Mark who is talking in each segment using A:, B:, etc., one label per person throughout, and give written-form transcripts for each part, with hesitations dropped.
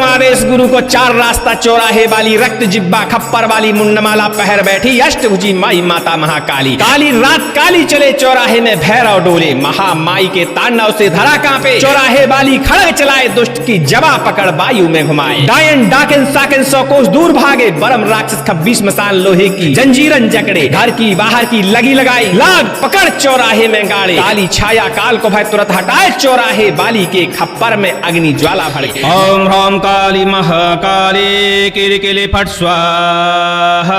A: आदेश गुरु को चार रास्ता चौराहे वाली रक्त जिब्बा खप्पर वाली मुंडमाला पहर बैठी अष्टभुजी माई माता महाकाली। काली रात काली चले चौराहे में भैरव डोले, महामाई के तांडव से धरा कांपे। चौराहे वाली खड़ग चलाए दुष्ट की जवा पकड़ वायु में घुमाए। डायन डाकिन साकिन 100 कोस दूर भागे, बरम राक्षस 26 मसान लोहे की जंजीरन जकड़े। घर की बाहर की लगी लगाई, लाग पकड़ चौराहे में गाड़े। काली छाया काल को भय तुरंत हटाए, चौराहे वाली के खप्पर में अग्नि ज्वाला भड़के। ओम ह्रौम काली महाकाली किरकिली फट स्वाहा।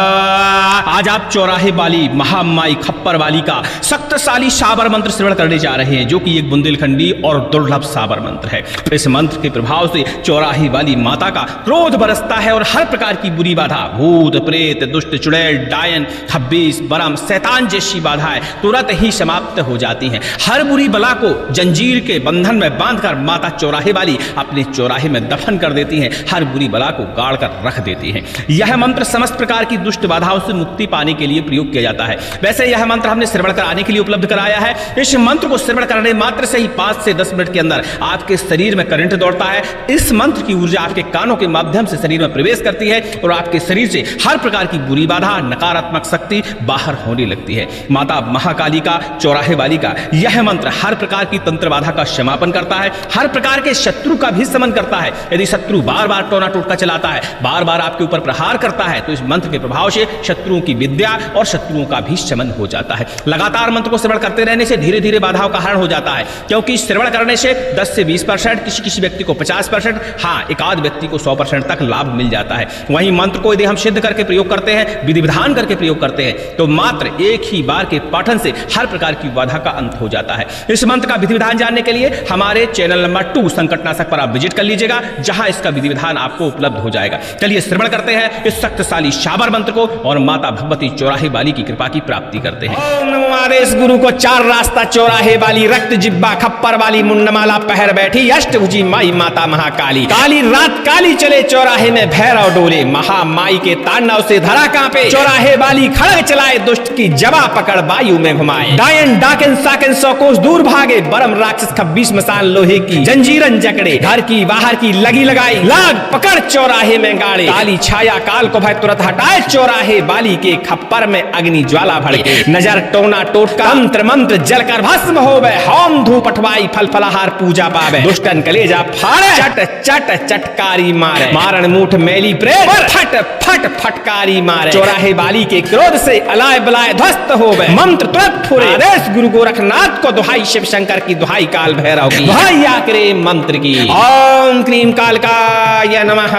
A: आज आप चौराहे वाली महामाई खप्पर वाली का शक्तिशाली साबर मंत्र श्रवण करने जा रहे हैं, जो कि एक बुंदेलखंडी और दुर्लभ साबर मंत्र है। इस मंत्र के प्रभाव से चौराहे वाली माता का क्रोध बरसता है और हर प्रकार की बुरी बाधा, भूत प्रेत दुष्ट चुड़ैल डायन 26 बरम शैतान जैसी बाधाएं तुरंत ही समाप्त हो जाती हैं। हर बुरी बला को जंजीर के बंधन में बांधकर माता चौराहे वाली अपने चौराहे में दफन कर देती हैं, हर बुरी बला को गाड़ कर रख देती हैं। यह मंत्र समस्त प्रकार की दुष्ट बाधाओं से मुक्ति पाने के लिए प्रयोग किया जाता है। वैसे यह मंत्र हमने श्रवण कराने के लिए उपलब्ध कराया है। इस मंत्र को श्रवण करने मात्र से ही 5 से 10 मिनट के अंदर आपके शरीर में करंट दौड़ता है। इस मंत्र की ऊर्जा आपके कानों के माध्यम से शरीर में प्रवेश करती है और आपके शरीर से हर प्रकार की बुरी बाधा, नकारात्मक शक्ति बाहर होने लगती है। माता महाकाली का, चौराहे वाली का यह मंत्र हर प्रकार की तंत्र बाधा का समापन करता है, हर प्रकार के शत्रु का भी समन करता है। यदि शत्रु बार बार टोना टोटका चलाता है, बार बार आपके ऊपर प्रहार करता है, तो इस मंत्र के प्रभाव से शत्रुओं की विद्या और शत्रुओं का भी शमन हो जाता है। लगातार मंत्र को श्रवण करते रहने से धीरे धीरे बाधाओं का हरण हो जाता है, क्योंकि श्रवण करने से 10 से 20%, किसी व्यक्ति को 50%, हाँ एकाध व्यक्ति को 100% तक लाभ मिल जाता है। वहीं मंत्र को यदि हम सिद्ध करके प्रयोग करते हैं, विधि विधान करके प्रयोग करते हैं, तो मात्र एक ही बार के पाठन से हर प्रकार की बाधा का अंत हो जाता है। इस मंत्र का विधि विधान जानने के लिए हमारे चैनल नंबर 2 संकटनाशक पर आप विजिट कर लीजिएगा, जहां इसका विधि विधान आपको उपलब्ध हो जाएगा। चलिए श्रवण करते हैं इस शक्तिशाली साबर मंत्र को और माता भगवती चौराहे वाली की कृपा की प्राप्ति करते हैं। ओम नमो आदेश गुरु को चार रास्ता चौराहे वाली रक्त जिब्बा खप्पर वाली मुंडमाला पहर बैठी अष्टभुजी माई माता महाकाली। काली रात काली चले चौराहे में भैरव डोले, महामाई के तांडव से धरा कांपे। चौराहे वाली खड़ग चलाए दुष्ट की जवा पकड़ वायु में घुमाए। डायन डाकिन साकिन 100 कोस दूर भागे, बरम राक्षस 26 मसान लोहे की जंजीरन जकड़े। घर की बाहर की लगी लगाई, लाग पकड़ चौराहे में गाड़े। काली छाया काल को भय तुरंत हटाए, चौराहे वाली के खप्पर में अग्नि ज्वाला भड़के। नजर टोना टोटका तंत्र मंत्र जलकर भस्म होवे, होम धूप अठवाई फल फलाहार पूजा पावे। दुष्टन कलेजा फाड़े, चट चट चटकारी मारे। मारण मूठ मैली प्रेत फट फट फटकारी मारे। चौराहे वाली के क्रोध से अलाय बलाय ध्वस्त होवे, मंत्र तुरंत फुरे। आदेश गुरु गोरखनाथ को दुहाई, शिव शंकर की दुहाई, काल भैरव की दुहाई, आकरे मंत्र की। ओम क्रीम कालकाय नमः।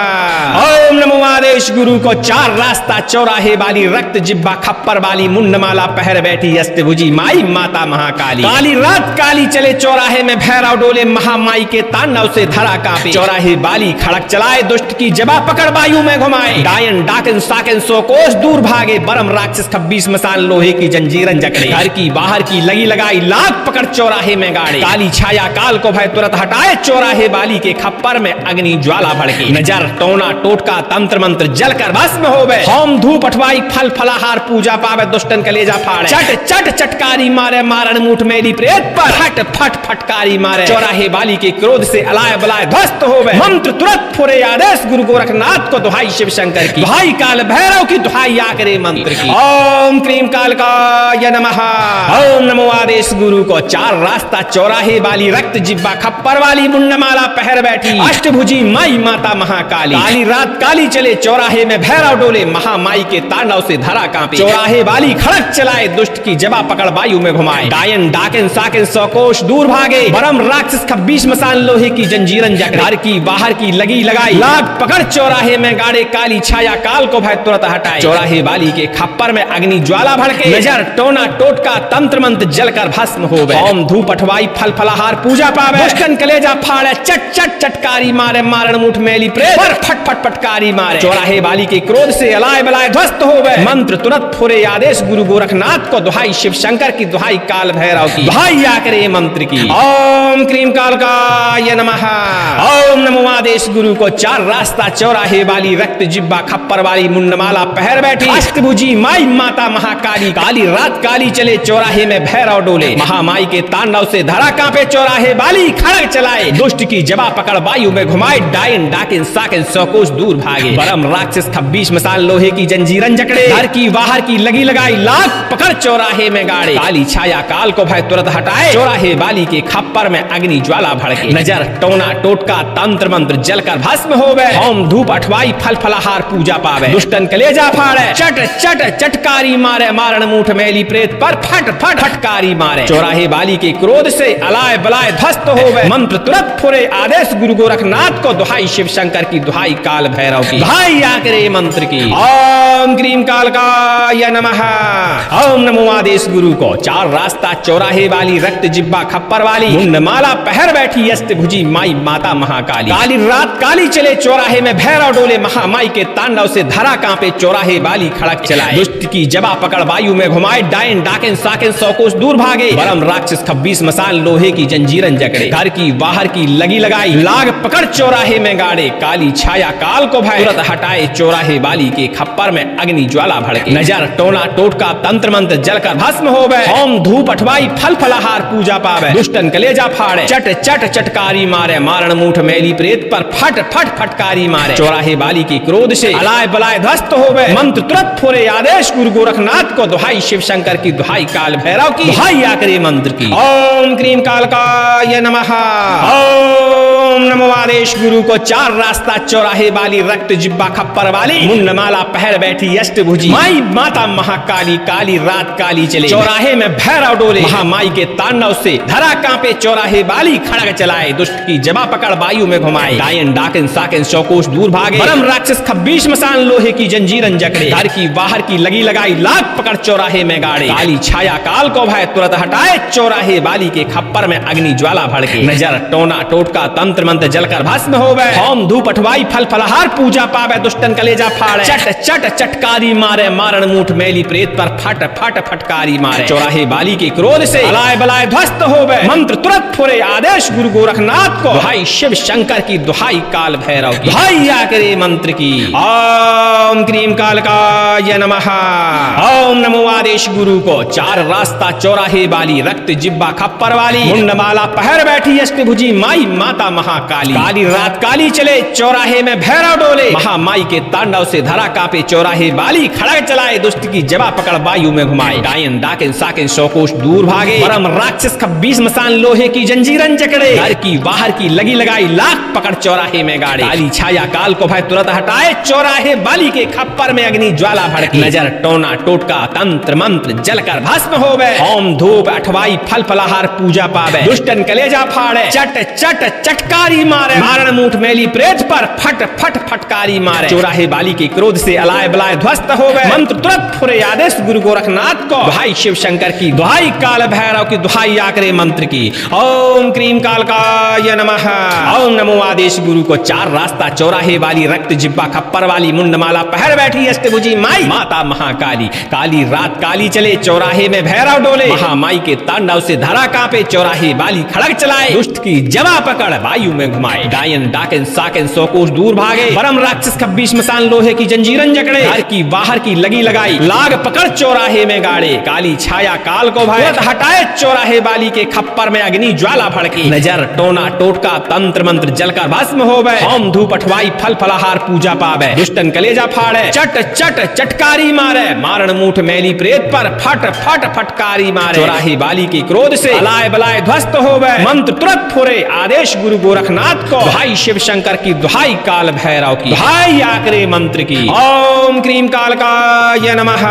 A: ओम नमो आदेश गुरु को चार रास्ता चौराहे वाली रक्त जिब्बा खप्पर वाली मुंडमाला पहर बैठी अष्टभुजी माई माता महाकाली। काली रात काली चले चौराहे में भैरव डोले, महामाई के तांडव से धरा कांपे। चौराहे वाली खड़क चलाए दुष्ट की जबा पकड़ वायु में घुमाए। डायन डाकिन साकिन 100 कोस दूर भागे, बरम राक्षस 26 मसान लोहे की जंजीरन जकड़े। घर की बाहर की लगी लगाई, लाग पकड़ चौराहे में गाड़े। काली छाया काल को भय तुरंत हटाए, चौराहे वाली के खप्पर में अग्नि ज्वाला भड़के। नजर टोना टोटका तंत्र मंत्र जलकर भस्म होवे, होम धूप अठवाई फल फलाहार पूजा पावे। दुष्टन कलेजा फाड़े, चट चट चटकारी मारे। मारण मूठ मैली प्रेत पर फट फट फटकारी मारे। चौराहे वाली के क्रोध से अलाय बलाय ध्वस्त होवे, मंत्र तुरंत फुरे। आदेश गुरु गोरखनाथ को दुहाई, शिव शंकर की दुहाई, काल भैरव की दुहाई, आकरे मंत्र की। ओम क्रीम कालकाय नमः। ओम नमो आदेश गुरु को चार रास्ता चौराहे वाली रक्त जिब्बा खप्पर वाली मुंडमाला पहर बैठी अष्टभुजी माई माता महाकाली। काली रात काली चले चौराहे में भैरव डोले, महामाई के तांडव से धरा कांपे। चौराहे वाली खड़क चलाए दुष्ट की जबा पकड़ वायु में घुमाए। डायन डाकिन साकिन 100 कोस दूर भागे, बरम राक्षस 26 मसान लोहे की जंजीरन जकड़े। घर की बाहर की लगी लगाई, लाग पकड़ चौराहे में गाड़े। काली छाया काल को भय तुरंत हटाए, चौराहे वाली के खप्पर में अग्नि ज्वाला भड़के। नजर टोना टोटका तंत्र मंत्र जलकर भस्म होवे, होम धूप अठवाई फल फलाहार पूजा पावे। दुष्टन कलेजा फाड़े, चट चट चटकारी मारे। मारण मूठ मैली प्रेत पर फट फट फटकारी मारे। चौराहे वाली के क्रोध से अलाय बलाय ध्वस्त होवे, मंत्र तुरंत फुरे। आदेश गुरु गोरखनाथ को दुहाई, शिव शंकर की दुहाई, काल भैरव की दुहाई, आकरे मंत्र की। ओम क्रीम कालकाय नमः। ओम नमो आदेश गुरु को चार रास्ता चौराहे वाली रक्त जिब्बा खप्पर वाली मुंडमाला पहर बैठी अष्टभुजी माई माता महाकाली। काली रात काली चले चौराहे में भैरव डोले, महामाई के तांडव से धरा कांपे। चौराहे वाली खड़ग चलाए दुष्ट की जबा पकड़ वायु में घुमाए। डायन डाकिन साकिन सौ कोस दूर भागे। परम राक्षस खब्बीस मसाल लोहे की जंजीरन जकड़े, घर की बाहर की लगी लगाई लाख पकड़ चौराहे में गाड़े। काली छाया काल को भय तुरंत हटाए, चौराहे वाली के खप्पर में अग्नि ज्वाला भड़के। नजर टोना टोटका तंत्र मंत्र जलकर भस्म होवे, होम धूप अठवाई फल फलाहार पूजा पावे। दुष्टन कलेजा फाड़े, चट चट चटकारी मारे, मारण मूठ मैली प्रेत पर फट फट फटकारी मारे। चौराहे वाली के क्रोध से अलाय बलाय ध्वस्त होवे, मंत्र तुरंत फुरे। आदेश गुरु गोरखनाथ को, दुहाई शिव शंकर की, दुहाई काल भैरव की, दुहाई आकरे मंत्र की। ओम क्रीम कालकाय नमः। ओम नमो आदेश गुरु को। चार रास्ता चौराहे वाली, रक्त जिब्बा खप्पर वाली, मुंड माला पहर बैठी अष्टभुजी माई माता महाकाली। काली रात काली चले चौराहे में, भैरव डोले महामाई के तांडव से धरा कांपे। चौराहे वाली खड़क चलाए, दुष्ट की जबा पकड़ वायु में घुमाए। डायन डाकिन साकिन सौ कोस दूर भागे। परम राक्षस खब्बीस मसाल लोहे की जंजीरन जकड़े, घर की बाहर की लगी लगाई लाग पकड़ चौराहे में गाड़े। काली छाया काल को भय तुरंत हटाए, चौराहे वाली के खप्पर में अग्नि ज्वाला भड़के। नजर टोना टोटका तंत्र मंत्र जलकर भस्म होवे, होम धूप अठवाई फल फलाहार पूजा पावे। दुष्टन कलेजा फाड़े, चट चट चटकारी मारे, मारण मूठ मैली प्रेत पर फट फट फटकारी मारे। चौराहे वाली के क्रोध से अलाय बलाय ध्वस्त होवे, मंत्र तुरंत फुरे। आदेश गुरु गोरखनाथ को, दुहाई शिव शंकर की, दुहाई काल भैरव की, दुहाई आकरे मंत्र की। ओम क्रीम कालकाय नमः। ओम नमो आदेश गुरु को। चार रास्ता चौराहे वाली, रक्त जिब्बा खप्पर वाली, मुंड माला पहर बैठी अष्टभुजी माई माता महाकाली। काली रात काली चले चौराहे में, भैरव डोले महामाई के तांडव से धरा कांपे। चौराहे वाली खड़ग चलाए, दुष्ट की जबा पकड़ वायु में घुमाए। डायन डाकिन साकिन सौ कोस दूर भागे। परम राक्षस खब्बीस मसान लोहे की जंजीरन जकड़े, घर की बाहर की लगी लगाई लाख पकड़ चौराहे में गाड़े। काली छाया काल को भय तुरंत हटाए, चौराहे वाली के खप्पर में अग्नि ज्वाला भड़के। नजर टोना टोटका तंत्र मंत्र जलकर भस्म होवे, होम धूप अठवाई फल फलाहार पूजा पावे। दुष्टन कलेजा फाड़े, चट चट चटकारी मारे, मारण मूठ मैली प्रेत पर फट फट फटकारी मारे। चौराहे वाली के क्रोध से अलाय बलाय ध्वस्त होवे, मंत्र तुरंत फुरे। आदेश गुरु गोरखनाथ को, दुहाई शिव शंकर की, दुहाई काल भैरव की, दुहाई आकरे मंत्र की। ओम क्रीम कालकाय नमः। ओम नमो आदेश गुरु को। चार रास्ता चौराहे वाली, रक्त जिब्बा खप्पर वाली, मुंड माला पहर बैठी अष्टभुजी माई माता महाकाली। काली रात काली चले चौराहे में, भैरव डोले महामाई के तांडव से धरा कांपे। चौराहे वाली खड़ग चलाए, दुष्ट की जबा पकड़ वायु में घुमाए। डायन डाकिन साकिन सौ कोस दूर भागे। परम राक्षस खब्बीस मसान लोहे की जंजीरन जकड़े, घर की बाहर की लगी लगाई लाख पकड़ चौराहे में गाड़े। काली छाया काल को भय तुरंत हटाए, चौराहे वाली के खप्पर में अग्नि ज्वाला भड़की। नजर टोना टोटका तंत्र मंत्र जलकर भस्म होवे, होम धूप अठवाई फल फलाहार पूजा पावे। दुष्टन कलेजा फाड़े, चट चट चटकारी मारे, मारण मूठ मैली प्रेत पर फट फट फटकारी मारे। चौराहे वाली के क्रोध से अलाय बलाय ध्वस्त होवे, मंत्र तुरंत फुरे। आदेश गुरु गोरखनाथ को, दुहाई शिव शंकर की, दुहाई काल भैरव की, दुहाई आकरे मंत्र की। ओम क्रीम कालकाय नमः। ओम नमो आदेश गुरु को। चार रास्ता चौराहे वाली, रक्त जिब्बा खप्पर वाली, मुंड माला पहर बैठी अष्टभुजी माई माता महाकाली। काली रात काली चले चौराहे में, भैरव डोले महामाई के तांडव से धरा कांपे। चौराहे वाली खड़ग चलाए, दुष्ट की जबा पकड़ वायु में घुमाए। डायन डाकिन साकिन सौ कोस दूर भागे। परम राक्षस खब्बीस मसान लोहे की जंजीरन जकड़े, घर की बाहर की लगी लगाई लाग पकड़ चौराहे में गाड़े। काली छाया काल को भय तुरंत हटाए, चौराहे वाली के खप्पर में अग्नि ज्वाला भड़की। नजर टोना टोटका तंत्र मंत्र जलकर भस्म होवे, होम धूप अठवाई फल फलाहार पूजा पावे। दुष्टन कलेजा फाड़े, चट चट चटकारी मारे, मारण मूठ मैली प्रेत पर फट फट फटकारी मारे। चौराहे वाली के क्रोध से अलाय बलाय ध्वस्त होवे, मंत्र तुरंत फुरे। आदेश गुरु गोरखनाथ को, दुहाई शिव शंकर की, दुहाई काल भैरव की, दुहाई आकरे मंत्र की। ओम क्रीम कालकाय नमः।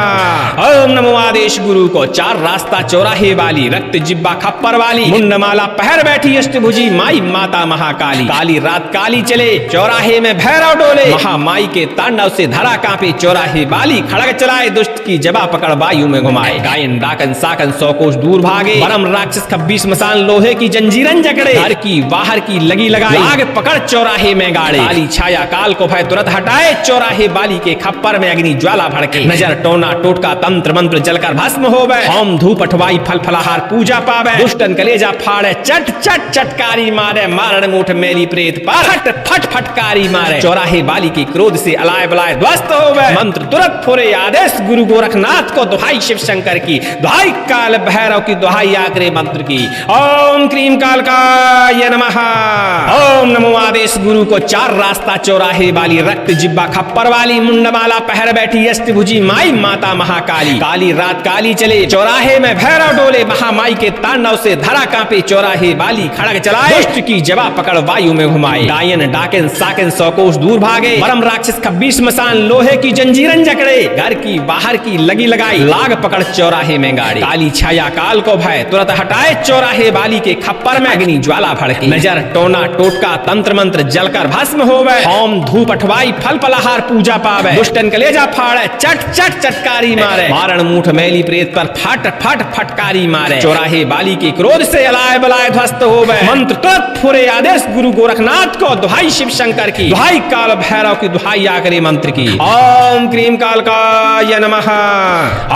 A: ओम नमो आदेश गुरु को। चार रास्ता चौराहे वाली, रक्त जिब्बा खप्पर वाली, मुंड माला पहर बैठी अष्टभुजी माई माता महाकाली। काली रात काली चले चौराहे में, भैरव डोले महामाई के तांडव से धरा कांपे। चौराहे वाली खड़ग चलाए, दुष्ट की जबा पकड़ वायु में घुमाए। डायन डाकन साकन सौ कोस दूर भागे। परम राक्षस खब्बीस मसान लोहे की जंजीरन जकड़े, घर की बाहर की लगी लगाई लाग पकड़ चौराहे में गाड़े। काली छाया काल को भय तुरंत हटाए, चौराहे वाली के खप्पर में अग्नि ज्वाला भड़के। नजर टोना टोटका तंत्र मंत्र जलकर भस्म होवे, होम धूप अठवाई फल फलाहार पूजा पावे। दुष्टन कलेजा फाड़े, चट चट चटकारी मारे, मारण मूठ मेरी प्रेत पर फट फट फटकारी मारे। चौराहे वाली के क्रोध से अलाय बलाय ध्वस्त होवे, मंत्र तुरंत फुरे। आदेश गुरु गोरखनाथ को, दुहाई शिव शंकर की, दुहाई काल भैरव की, दुहाई आकरे मंत्र की। ओम क्रीम कालकाय नमः। ओम नमो आदेश आदेश गुरु को, चार रास्ता चौराहे वाली रक्त जिब्बा खप्पर वाली मुंडमाला पहर बैठी अष्टभुजी माई माता महाकाली। काली रात काली चले चौराहे में भैरव डोले, महामाई के तांडव से धरा कांपे चौराहे वाली खड़ग चलाए, दुष्ट की जवा पकड़ वायु में घुमाए, डायन डाकिन साकिन सौ कोस दूर भागे, परम राक्षस खब्बीस मसान लोहे की जंजीरन जकड़े, घर की बाहर की लगी लगाई, लाग पकड़ चौराहे में गाड़ी, काली छाया काल को भय तुरंत हटाए चौराहे वाली के खप्पर में अग्नि ज्वाला भड़के, नजर टोना टोटका तंत्र मंत्र जलकर भस्म होवे, होम धूप अठवाई फल फलाहार पूजा पावे, दुष्टन कलेजा फाड़े चट चट चटकारी मारे, मारण मूठ मैली प्रेत पर फट फट फटकारी मारे, चौराहे वाली के क्रोध से अलाय बलाय ध्वस्त होवे, मंत्र तुरंत फुरे आदेश गुरु गोरखनाथ को, दुहाई शिव शंकर की, दुहाई काल भैरव की, दुहाई आकरे मंत्र की। ओम क्रीम कालकाय नमः।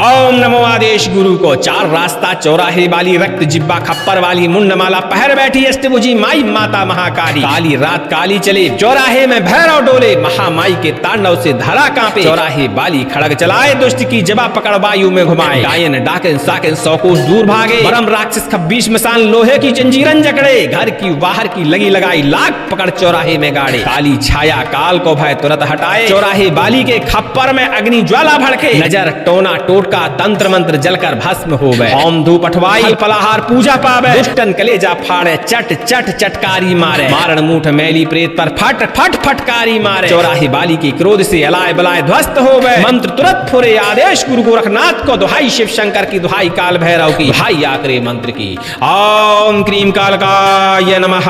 A: ओम नमो आदेश गुरु को, चार रास्ता चौराहे वाली रक्त जिब्बा खप्पर वाली मुंडमाला पहर बैठी अष्टभुजी माई माता महाकाली। काली रात काली चले चौराहे में भैरव डोले, महामाई के तांडव से धरा कांपे, चौराहे वाली खड़ग चलाए, दुष्ट की जबा पकड़ वायु में घुमाए, डायन डाकिन साकिन सौ कोस दूर भागे, परम राक्षस खब्बीस मसान लोहे की जंजीरन जकड़े, घर की बाहर की लगी लगाई, लाग पकड़ चौराहे में गाड़े, काली छाया काल को भय तुरंत हटाए, चौराहे वाली के खप्पर में अग्नि ज्वाला भड़के, नजर टोना टोटका तंत्र मंत्र जलकर भस्म हो गए, होम धूप अठवाई फलाहार पूजा पावे, दुष्टन कलेजा फाड़े चट चट चटकारी मारे, मारण मूठ मैली प्रेत पर फट फट फटकारी मारे, चौराहे वाली के क्रोध से अलाय बलाय ध्वस्त हो गए, मंत्र तुरंत फुरे आदेश गुरु गोरखनाथ को, दुहाई शिव शंकर की, दुहाई काल भैरव की, दुहाई आकरे मंत्र की। ओम क्रीम कालकाय नमः।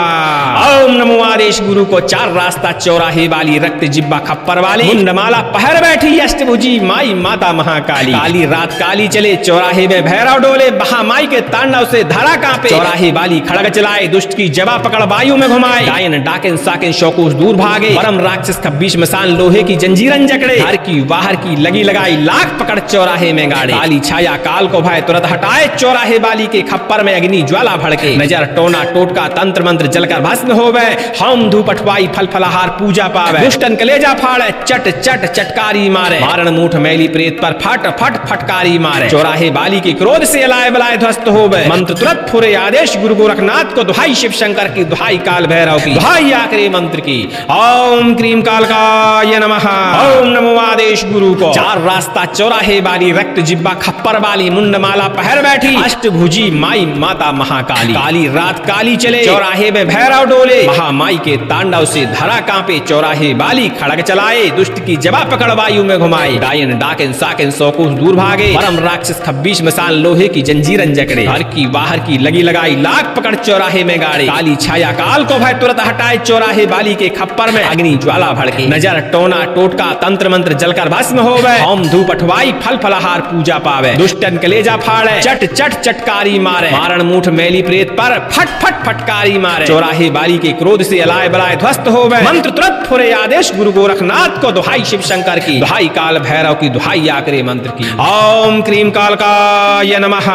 A: ओम नमो आदेश गुरु को, चार रास्ता चौराहे वाली रक्त जिब्बा खप्पर वाली मुंडमाला पहर बैठी अष्टभुजी माई माता महाकाली। काली रात काली चले चौराहे में भैरव डोले, महामाई के तांडव से धरा कांपे, चौराहे वाली खड़ग चलाए, दुष्ट की जबा पकड़ वायु में घुमाए, डायन डाकिन साकिन शौकोस दूर भागे, परम राक्षस खब्बीस मसान लोहे की जंजीरन जकड़े, घर की बाहर की लगी लगाई, लाख पकड़ चौराहे में गाड़े, काली छाया काल को भय तुरंत हटाए, चौराहे वाली के खप्पर में अग्नि ज्वाला भड़के, नजर टोना टोटका तंत्र मंत्र जलकर भस्म होवे, होम धूप अठवाई फल फलाहार पूजा पावे, दुष्टन कलेजा फाड़े चट चट चटकारी मारे, मारण मूठ मैली प्रेत पर फट फट फटकारी मारे, चौराहे वाली के क्रोध से अलाय बलाय ध्वस्त हो गए, मंत्र तुरंत फुरे आदेश गुरु गोरखनाथ को, दुहाई शिव शंकर की, दुहाई काल भैरव की, दुहाई आकरे मंत्र की। ओम क्रीम कालकाय नमः। ओम नमो आदेश गुरु को, चार रास्ता चौराहे वाली रक्त जिब्बा खप्पर वाली मुंडमाला पहर बैठी अष्टभुजी माई माता महाकाली। काली रात काली चले चौराहे में भैरव डोले, महामाई के तांडव से धरा कांपे, चौराहे वाली खड़ग चलाए, दुष्ट की जबा पकड़ वायु में घुमाए, डायन डाकिन साकिन सौ कोस दूर भागे, परम राक्षस खब्बीस मसान लोहे की जंजीरन जकड़े, घर की बाहर की लगी लगाई, लाख पकड़ चौराहे में गाड़े, काली छाया काल को भय तुरंत हटाए, चौराहे वाली के खप्पर में अग्नि ज्वाला भड़के, नजर टोना टोटका तंत्र मंत्र जलकर भस्म हो गए, होम धूप अठवाई फल फलाहार पूजा पावे, दुष्टन कलेजा फाड़े चट चट चटकारी मारे, मारण मूठ मैली प्रेत पर फट फट फटकारी मारे, चौराहे वाली के क्रोध से अलाय बलाय ध्वस्त हो गए, मंत्र तुरंत फुरे आदेश गुरु गोरखनाथ को, दुहाई शिव शंकर की, दुहाई काल भैरव की, दुहाई आकरे मंत्र की। ओम क्रीम कालकाय नमः।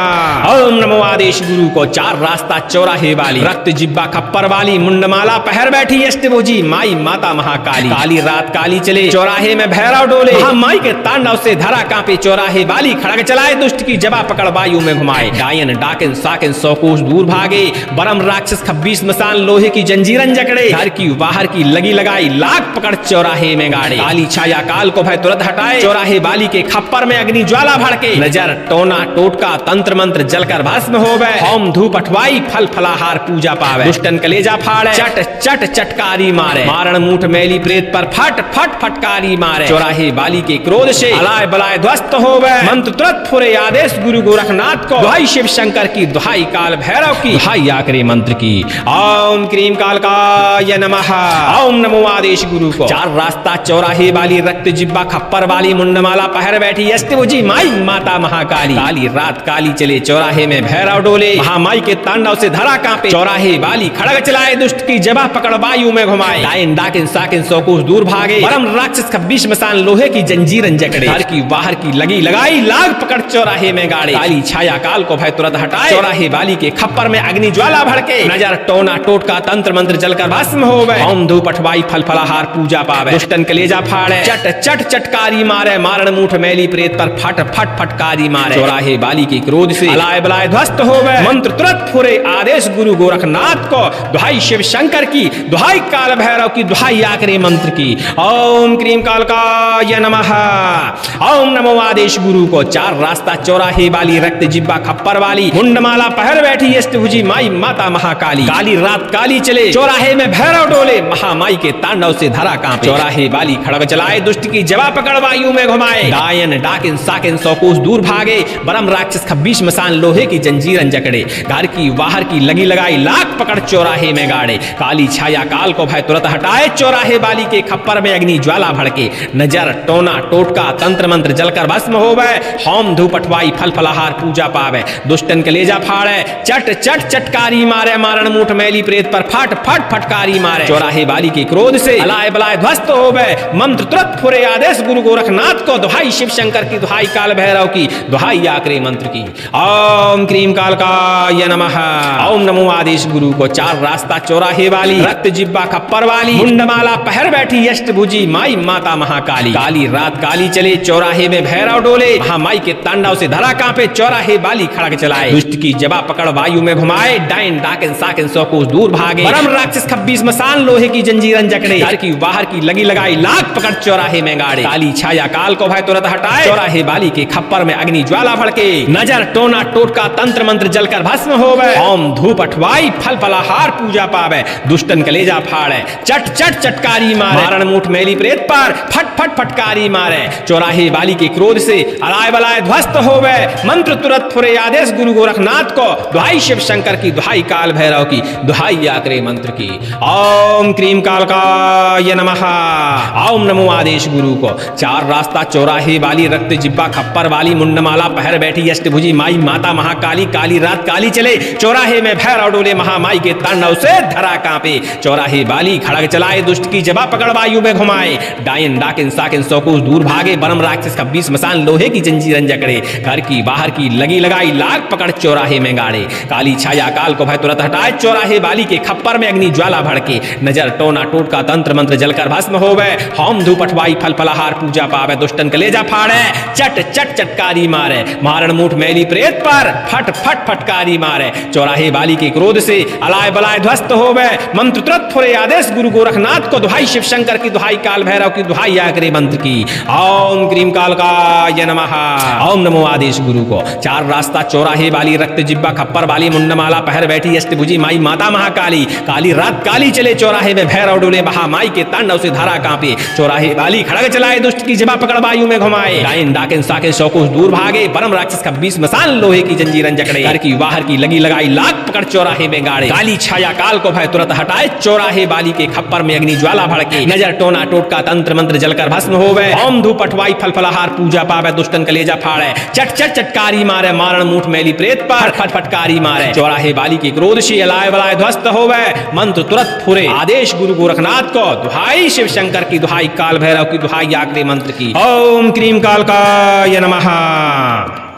A: ओम नमो आदेश गुरु को, चार रास्ता चौराहे वाली रक्त जिब्बा खप्पर वाली मुंडमाला पहर बैठी अष्टभुजी माई माता महाकाली। काली रात काली चले चौराहे में भैरव डोले, महामाई के तांडव से धरा कांपे, चौराहे वाली खड़ग चलाए, दुष्ट की जबा पकड़ वायु में घुमाए, डायन डाकिन साकिन सौ कोस दूर भागे, परम राक्षस खब्बीस मसान लोहे की जंजीरन जकड़े, घर की बाहर की लगी लगाई, लाख पकड़ चौराहे में गाड़े, काली छाया काल को भय तुरंत हटाए, चौराहे वाली के खप्पर में अग्नि ज्वाला भड़के, नजर टोना टोटका तंत्र मंत्र जलकर भस्म हो गए, होम धूप अठवाई फल फलाहार पूजा पावे, दुष्टन कलेजा फाड़े चट चट चटकारी मारे, मारण मूठ मैली प्रेत पर फट फट फटकारी मारे, चौराहे वाली के क्रोध से अलाय बलाय ध्वस्त हो गए, मंत्र तुरंत फुरे आदेश गुरु गोरखनाथ को, दुहाई शिव शंकर की, दुहाई काल भैरव की, दुहाई आकरे मंत्र की। ओम क्रीम कालकाय नमः। ओम नमो आदेश गुरु को, चार रास्ता चौराहे वाली रक्त जिब्बा खप्पर वाली मुंडमाला पहर बैठी अष्टभुजी माई माता महाकाली। काली रात काली चले चौराहे में भैरव डोले, महामाई के तांडव से धरा कांपे, चौराहे वाली खड़ग चलाए, दुष्ट की जबा पकड़ वायु में घुमाए, डायन डाकिन साकिन सौ कोस दूर भागे, परम राक्षस खब्बीस मसान लोहे की जंजीरन जकड़े, घर की बाहर की लगी लगाई, लाग पकड़ चौराहे में गाड़े, काली छाया काल को भय तुरंत हटाए, चौराहे वाली के खप्पर में अग्नि ज्वाला भड़के, नजर टोना टोटका तंत्र मंत्र जलकर भस्म हो गए, होम धूप अठवाई फल फलाहार पूजा पावे, दुष्टन कलेजा फाड़े चट चट चटकारी मारे, मारण मूठ मैली प्रेत पर फट फट फटकारी मारे, चौराहे वाली के क्रोध से अलाय बलाय ध्वस्त हो गए, मंत्र तुरंत फुरे आदेश गुरु गोरखनाथ को, दुहाई शिव शंकर की, दुहाई काल भैरव की, दुहाई आखिरी मंत्र की। ओम क्रीम कालकाय नमः। ओम नमो आदेश गुरु को। चार रास्ता चौराहे वाली, रक्त जिब्बा खप्पर वाली, मुंडमाला पहर बैठी अष्टभुजी माई माता महाकाली। काली रात काली चले चौराहे में भैरव डोले, महामाई के तांडव से धरा कांपे। चौराहे वाली खड़ग चलाए, दुष्ट की जवा पकड़ वायु में घुमाए। डायन डाकिन साकिन सौ कोस दूर भागे, बरम राक्षस खब्बीस मसान लोहे की जंजीरन जकड़े। घर की बाहर की लगी लगाई, लाख पकड़ चौराहे में गाड़े। काली छाया काल को भय तुरंत हटाए, चौराहे वाली के खप्पर में अग्नि ज्वाला भड़के। नजर टोना टोटका तंत्र मंत्र जलकर भस्म होवे। होम धूप अठवाई फल फलाहार पूजा पावे। दुष्टन कलेजा फाड़े, चट चट चटकारी मारे। मारण मूठ मैली प्रेत पर फट फट फटकारी मारे। चौराहे वाली के क्रोध से अलाय बलाय ध्वस्त होवे। मंत्र तुरंत फुरे, आदेश गुरु गोरखनाथ को। दुहाई शिव शंकर की, दुहाई काल भैरव की, दुहाई आखिरी मंत्र की। ओम क्रीम कालकाय नमः। ओम नमो आदेश गुरु को। चार रास्ता चौराहे वाली, रक्त जिब्बा खप्पर वाली, मुंडमाला पहर बैठी अष्टभुजी माई माता महाकाली। काली रात काली चले चौराहे में भैरव डोले, महामाई के तांडव से धरा कांपे। चौराहे वाली खड़ग चलाए, दुष्ट की जबा पकड़ वायु में घुमाए। डायन डाकिन साकिन सौ कोस दूर भागे। परम राक्षस खब्बीस मसान लोहे की जंजीरन जकड़े। घर की बाहर की लगी लगाई, लाख पकड़ चौराहे में गाड़े। काली छाया काल को भय तुरंत हटाए, चौराहे वाली के खप्पर में अग्नि ज्वाला भड़के। नजर टोना टोटका तंत्र मंत्र जलकर भस्म होवे। होम धूप अठवाई फल फलाहार पूजा पावे। दुष्टन कलेजा फाड़े, चट चट चटकारी मारे। मारण मूठ मैली प्रेत पर फट फट फटकारी मारे। चौराहे वाली के क्रोध से अलाय बलाय ध्वस्त होवे। मंत्र तुरंत फुरे, आदेश गुरु गोरखनाथ को। दुहाई शिव शंकर की, दुहाई काल भैरव की, दुहाई आखिरी मंत्र की। ओम क्रीम कालकाय नमः। ओम नमो आदेश गुरु को। चार रास्ता चौराहे वाली, रक्त जिब्बा खप्पर वाली, मुंडमाला पहर बैठी अष्टभुजी माई माता महाकाली। काली रात काली चले चौराहे में भैरव डोले, महामाई के तांडव से धरा कांपे। चौराहे वाली खड़ग चलाए, दुष्ट की जबा पकड़ वायु में घुमाए। डायन डाकिन साकिन सौ कोस दूर भागे। बरम राक्षस खब्बीस मसान लोहे की जंजीरन जकड़े। घर की बाहर की लगी लगाई, लाख पकड़ चौराहे में गाड़े। काली छाया काल को भय तुरंत हटाए, चौराहे वाली के खप्पर में अग्नि ज्वाला भड़के। नजर टोना टोटका तंत्र मंत्र जलकर भस्म होवे। होम धूप अठवाई फल फलाहार पूजा पावे। दुष्टन कलेजा फाड़े, चट चट चटकारी मारे। मारण मूठ मैली प्रेत पर फट फट फटकारी मारे। चौराहे वाली के क्रोध से अलाय बलाय ध्वस्त होवे। मंत्र तुरंत फुरे, आदेश गुरु गोरखनाथ को। दुहाई शिव शंकर की, दुहाई काल भैरव की, दुहाई आखिरी मंत्र की। ओम क्रीम कालकाय नमः। ओम नमो आदेश गुरु को। चार रास्ता चौराहे वाली, रक्त जिब्बा खप्पर वाली, मुंडमाला पहर बैठी अष्टभुजी माई माता महाकाली। काली रात काली चले चौराहे में भैरव डोले, महामाई के तांडव से धारा कांपे। चौराहे वाली खड़ग चलाए, दुष्ट की जबा पकड़ वायु में घुमाए। डायन डाकिन साकिन सौ कोस दूर भागे। परम राक्षस खब्बीस मसान लोहे की जंजीरन जकड़े। घर की बाहर की लगी लगाई, लाख पकड़ चौराहे में गाड़े। काली छाया काल को भय तुरंत हटाए, चौराहे वाली के खप्पर में अग्नि ज्वाला भड़के। नजर टोना टोटका तंत्र मंत्र जलकर भस्म होवे। ओम धूप अठवाई फल फलाहार पूजा पावे। दुष्टन कलेजा फाड़े, चट चट चटकारी मारे। मारण मूठ मैली प्रेत पर फट फटकारी मारे। चौराहे वाली के क्रोध से अलाय बलाय ध्वस्त होवे। मंत्र तुरंत फुरे, आदेश गुरु गोरखनाथ को। दुहाई शिव शंकर की, दुहाई काल भैरव की, दुहाई आखिरी मंत्र की। ओम क्रीम कालकाय नमः।